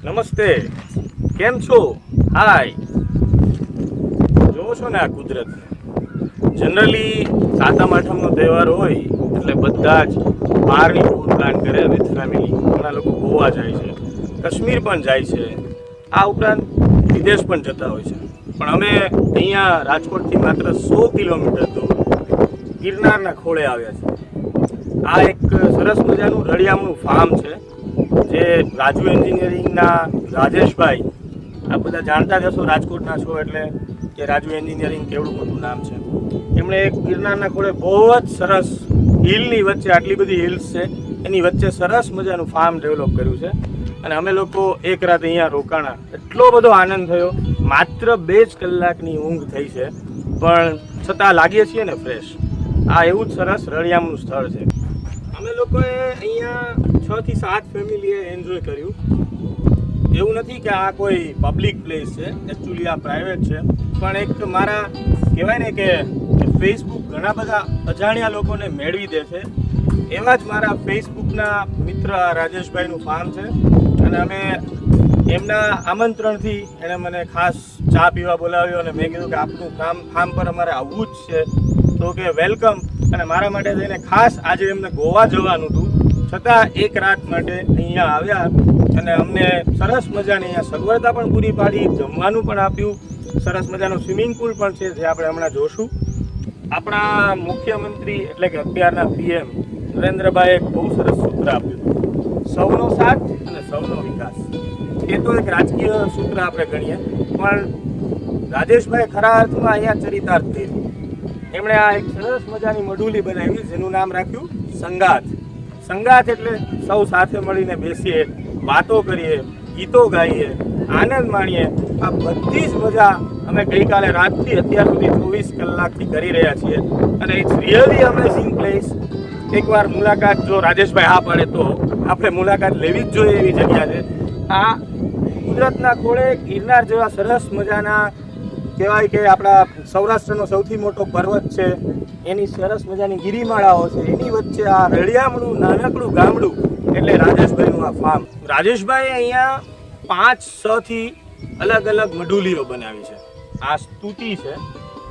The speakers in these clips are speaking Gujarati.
નમસ્તે, કેમ છો? હાય. જોવો છો ને આ કુદરત. જનરલી સાતમ આઠમનો તહેવાર હોય એટલે બધા જ બહારની ટૂર પ્લાન કરે વિથ ફેમિલી. ઘણા લોકો ગોવા જાય છે, કાશ્મીર પણ જાય છે, આ ઉપરાંત વિદેશ પણ જતા હોય છે. પણ અમે અહીંયા રાજકોટથી માત્ર 100 કિલોમીટર દૂર ગિરનારના ખોળે આવ્યા છીએ. આ એક સરસ મજાનું રળિયામણું ફાર્મ છે જે રાજુ એન્જિનિયરિંગના રાજેશભાઈ, આ બધા જાણતા જ હશો, રાજકોટના છો એટલે કે રાજુ એન્જિનિયરિંગ કેવડું મોટું નામ છે. એમણે એક ગિરનારના ખોળે બહુ જ સરસ હિલની વચ્ચે, આટલી બધી હિલ્સ છે એની વચ્ચે સરસ મજાનું ફાર્મ ડેવલપ કર્યું છે. અને અમે લોકો એક રાત અહીંયા રોકાણા. એટલો બધો આનંદ થયો. માત્ર 2 જ કલાકની ઊંઘ થઈ છે પણ છતાં લાગીએ છીએ ને ફ્રેશ. આ એવું જ સરસ રળિયામણું સ્થળ છે. અમે લોકોએ અહીંયા 6 થી 7 ફેમિલીએ એન્જોય કર્યું. એવું નથી કે આ કોઈ પબ્લિક પ્લેસ છે, એકચ્યુઅલી આ પ્રાઇવેટ છે. પણ એક મારા કહેવાય ને કે ફેસબુક ઘણા બધા અજાણ્યા લોકોને મેળવી દે છે. એવા જ મારા ફેસબુકના મિત્ર રાજેશભાઈનું ફાર્મ છે અને અમે એમના આમંત્રણથી એણે મને ખાસ ચા પીવા બોલાવ્યો અને મેં કીધું કે આપનું ફાર્મ પર અમારે આવવું જ છે. તો કે વેલકમ. અને મારા માટે થઈને ખાસ આજે એમને ગોવા જવાનું હતું છતાં એક રાત માટે અહીંયા આવ્યા અને અમને સરસ મજાની અહીંયા સગવડતા પણ પૂરી પાડી, જમવાનું પણ આપ્યું. સરસ મજાનું સ્વિમિંગ પુલ પણ છે જે આપણે હમણાં જોશું. આપણા મુખ્યમંત્રી એટલે કે અત્યારના પીએમ નરેન્દ્રભાઈએ એક બહુ સરસ સૂત્ર આપ્યું, સૌનો સાથ અને સૌનો વિકાસ. એ તો એક રાજકીય સૂત્ર આપણે ગણીએ, પણ રાજેશભાઈ ખરા અર્થમાં અહીંયા ચરિતાર્થ કર્યું. એમણે આ એક સરસ મજાની મઢુલી બનાવી જેનું નામ રાખ્યું સંગાથ. સંગાથ એટલે સૌ સાથે મળીને બેસીએ, વાતો કરીએ, ગીતો ગાઈએ, આનંદ માણીએ. આ બધી જ મજા અમે ગઈકાલે રાતથી અત્યાર સુધી 24 કલાકથી કરી રહ્યા છીએ અને ઇટ્સ રિયલી અમેઝિંગ પ્લેસ. એકવાર મુલાકાત જો રાજેશભાઈ હા પાડે તો આપણે મુલાકાત લેવી જ જોઈએ એવી જગ્યા છે. આ કુદરતના ખોળે ગિરનાર જેવા સરસ મજાના કહેવાય કે આપણા સૌરાષ્ટ્રનો સૌથી મોટો પર્વત છે, એની સરસ મજાની ગિરિમાળાઓ છે, એની વચ્ચે આ રળિયામણું નાનકડું ગામડું એટલે રાજેશભાઈનું આ ફાર્મ. રાજેશભાઈએ અહીંયા 5-6 થી અલગ અલગ મઢુલીઓ બનાવી છે. આ સ્તુતિ છે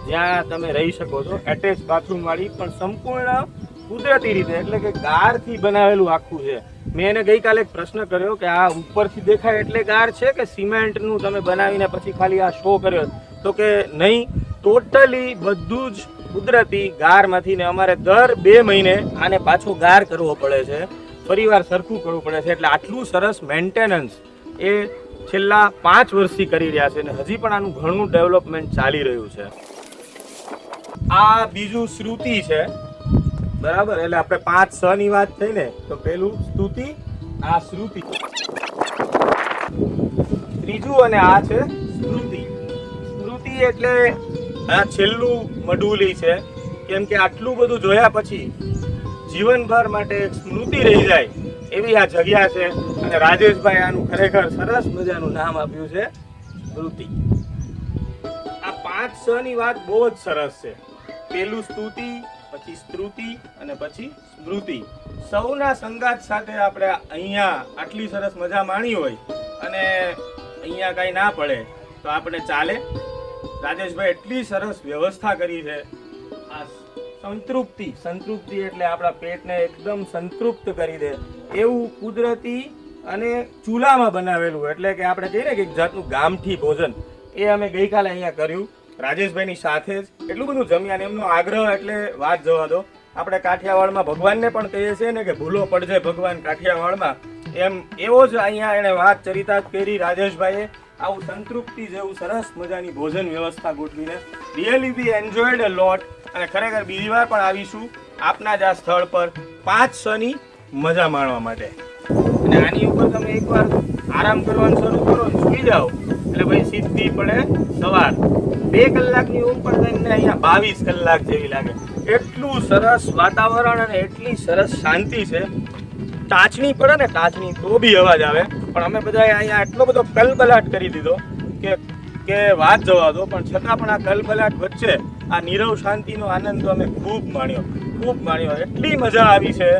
જ્યાં તમે રહી શકો છો, એટેચ બાથરૂમવાળી, પણ સંપૂર્ણ કુદરતી રીતે એટલે કે ગારથી બનાવેલું આખું છે. મેં એને ગઈકાલે એક પ્રશ્ન કર્યો કે આ ઉપરથી દેખાય એટલે ગાર છે કે સિમેન્ટનું તમે બનાવીને પછી ખાલી આ શો કર્યો? તો કે નહીં, ટોટલી બધું જ કુદરતી ગારમાંથી. ને અમારે દર 2 મહિને આને પાછો ગાર કરવો પડે છે, ફરીવાર સરખું કરવું પડે છે. એટલે આટલું સરસ મેન્ટેનન્સ એ છેલ્લા 5 વર્ષથી કરી રહ્યા છે અને હજી પણ આનું ઘણું ડેવલપમેન્ટ ચાલી રહ્યું છે. આ બીજું શ્રુતિ છે, બરાબર? એટલે આપણે 5-6 ની વાત થઈ ને, તો પેલું સ્તુતિ, આ શ્રુતિ, ત્રીજું અને આ છે સ્મૃતિ. સ્મૃતિ એટલે આ છેલ્લું મઢુલી છે, કેમ કે આટલું બધું જોયા પછી જીવનભર માટે એક સ્મૃતિ રહી જાય એવી આ જગ્યા છે. અને રાજેશભાઈ આનું ખરેખર સરસ મજાનું નામ આપ્યું છે સ્મૃતિ. આ 5-6 ની વાત બહુ જ સરસ છે. પેલું સ્તુતિ, પછી સ્તુતિ અને પછી સ્મૃતિ. સૌના સંગાત સાથે આપણે અહીંયા આટલી સરસ મજા માણી હોય અને અહીંયા કાંઈ ના પડે તો આપણે ચાલે. રાજેશભાઈ એટલી સરસ વ્યવસ્થા કરી છે. આ સંતૃપ્તિ એટલે આપણા પેટને એકદમ સંતૃપ્ત કરી દે એવું કુદરતી અને ચૂલામાં બનાવેલું, એટલે કે આપણે કહીએ ને કે એક જાતનું ગામઠી ભોજન, એ અમે ગઈકાલે અહીંયા કર્યું રાજેશભાઈની સાથે જ. એટલું બધું જમ્યા ને એમનો આગ્રહ એટલે વાત જવા દો. આપણે કાઠિયાવાડમાં ભગવાનને પણ કહીએ છીએ ને કે ભૂલો પડજે ભગવાન કાઠિયાવાડમાં, એમ એવો જ અહીંયા એણે વાત ચરિતાર્થ કરી રાજેશભાઈએ. આવું સંતૃપ્તિ જેવું સરસ મજાની ભોજન વ્યવસ્થા ગોઠવીને રિયલી વી એન્જોયડ અ લોટ. અને ખરેખર બીજી વાર પણ આવીશું આપના જ આ સ્થળ પર 5-6 ની મજા માણવા માટે. અને આની ઉપર તમે એકવાર આરામ કરવાનું શરૂ કરો ને સૂઈ જાઓ એટલે ભાઈ સીધી પડે સવાર. 2 કલાકની ઊંઘ પણ તમને અહીંયા 22 કલાક જેવી લાગે. એટલું સરસ વાતાવરણ અને એટલી સરસ શાંતિ છે. ટાચણી પડે ને, ટાચણી તો બી અવાજ આવે, પણ અમે બધાએ અહીંયા એટલો બધો કલબલાટ કરી દીધો કે વાત જવા દો. પણ છતાં પણ આ કલબલાટ વચ્ચે આ નીરવ શાંતિનો આનંદ તો અમે ખૂબ માણ્યો. એટલી મજા આવી છે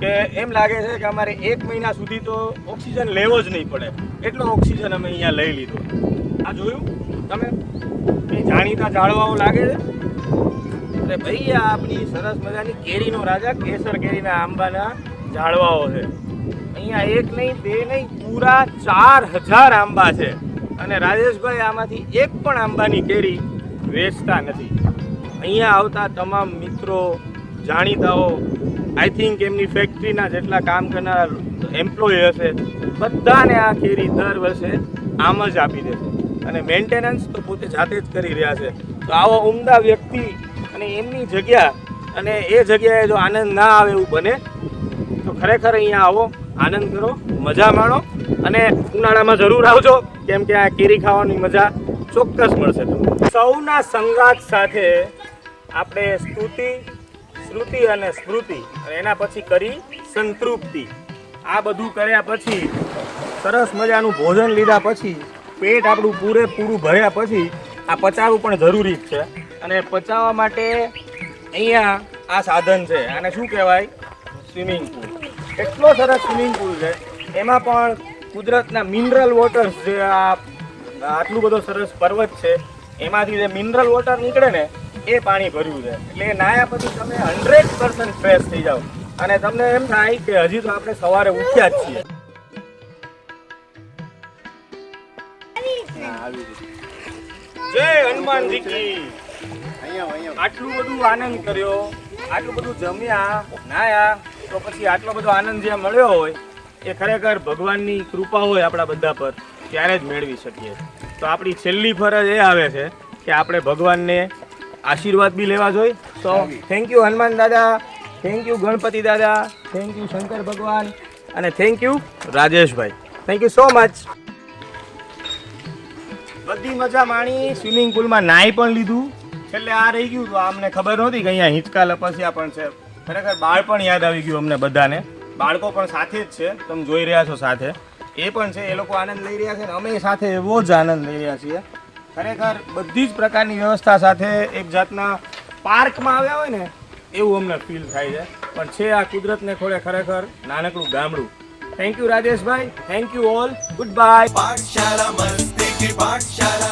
કે એમ લાગે છે કે અમારે 1 મહિના સુધી તો ઓક્સિજન લેવો જ નહીં પડે, એટલો ઓક્સિજન અમે અહીંયા લઈ લીધો. આ જોયું તમે? એ જાણીતા ઝાડવાઓ લાગે છે. અરે ભાઈ, આ આપણી સરસ મજાની કેરીનો રાજા, કેસર કેરીના આંબાના ઝાડવાઓ છે. અહીંયા 1 નહીં 2 નહીં, પૂરા 4000 આંબા છે. અને રાજેશભાઈ આમાંથી એક પણ આંબાની કેરી વેચતા નથી. અહીંયા આવતા તમામ મિત્રો, જાણીતાઓ, આઈ થિંક એમની ફેક્ટરીના જેટલા કામ કરનાર એમ્પ્લોય હશે, બધાને આ કેરી દર વર્ષે આમ જ આપી દેશે. અને મેન્ટેનન્સ તો પોતે જાતે જ કરી રહ્યા છે. તો આવો ઉમદા વ્યક્તિ અને એમની જગ્યા, અને એ જગ્યાએ જો આનંદ ના આવે એવું બને તો ખરેખર અહીંયા આવો, આનંદ કરો, મજા માણો. અને ઉનાળામાં જરૂર આવજો, કેમ કે આ કેરી ખાવાની મજા ચોક્કસ મળશે તમને. સૌના સંગાત સાથે આપણે સ્તુતિ, શ્રુતિ અને સ્મૃતિ, અને એના પછી કરી સંતૃપ્તિ. આ બધું કર્યા પછી, સરસ મજાનું ભોજન લીધા પછી, પેટ આપણું પૂરેપૂરું ભર્યા પછી આ પચાવવું પણ જરૂરી જ છે. અને પચાવવા માટે અહીંયા આ સાધન છે. આને શું કહેવાય? Swimming pool. એટલો સરસ સ્વિમિંગ પુલ છે. એમાં પણ કુદરતના મિનરલ વોટર્સ, જે આટલું બધો સરસ પર્વત છે એમાંથી જે મિનરલ વોટર નીકળે ને એ પાણી ભર્યું છે. એટલે એ નાયા પછી તમે 100% ફ્રેશ થઈ જાઓ. અને તમને એમ થાય કે હજી તો આપણે સવારે ઉઠ્યા જ છીએ. જય હનુમાનજી કી. આટલું બધું આનંદ કર્યો, આટલું બધું જમ્યા, નાયા, તો પછી આટલો બધો આનંદ જે મળ્યો હોય એ ખરેખર ભગવાનની કૃપા હોય આપણા બધા પર, ત્યારે જ મેળવી શકીએ. તો આપણી છેલ્લી ફરજ એ આવે છે કે આપણે ભગવાનને આશીર્વાદ બી લેવા જોઈએ. તો થેન્ક યુ હનુમાન દાદા, થેન્ક યુ ગણપતિ દાદા, થેન્ક યુ શંકર ભગવાન, અને thank you Rajeshbhai. Thank you so much. બધી મજા માણી, સ્વિમિંગ પુલમાં નાહી પણ લીધું. છેલ્લે આ રહી ગયું તો અમને ખબર નહોતી કે અહીંયા હિંચકા લપસ્યા પણ છે. ખરેખર બાળપણ યાદ આવી ગયું અમને બધાને. બાળકો પણ સાથે જ છે, તમે જોઈ રહ્યા છો સાથે એ પણ છે. એ લોકો આનંદ લઈ રહ્યા છે ને અમે સાથે એવો જ આનંદ લઈ રહ્યા છીએ. ખરેખર બધી જ પ્રકારની વ્યવસ્થા સાથે એક જાતના પાર્કમાં આવ્યા હોય ને એવું અમને ફીલ થાય છે. પણ છે આ કુદરતને ખોળે ખરેખર નાનકડું ગામડું. Thank you Rajeshbhai, thank you all, good bye. पाठशाला मस्ती की पाठशाला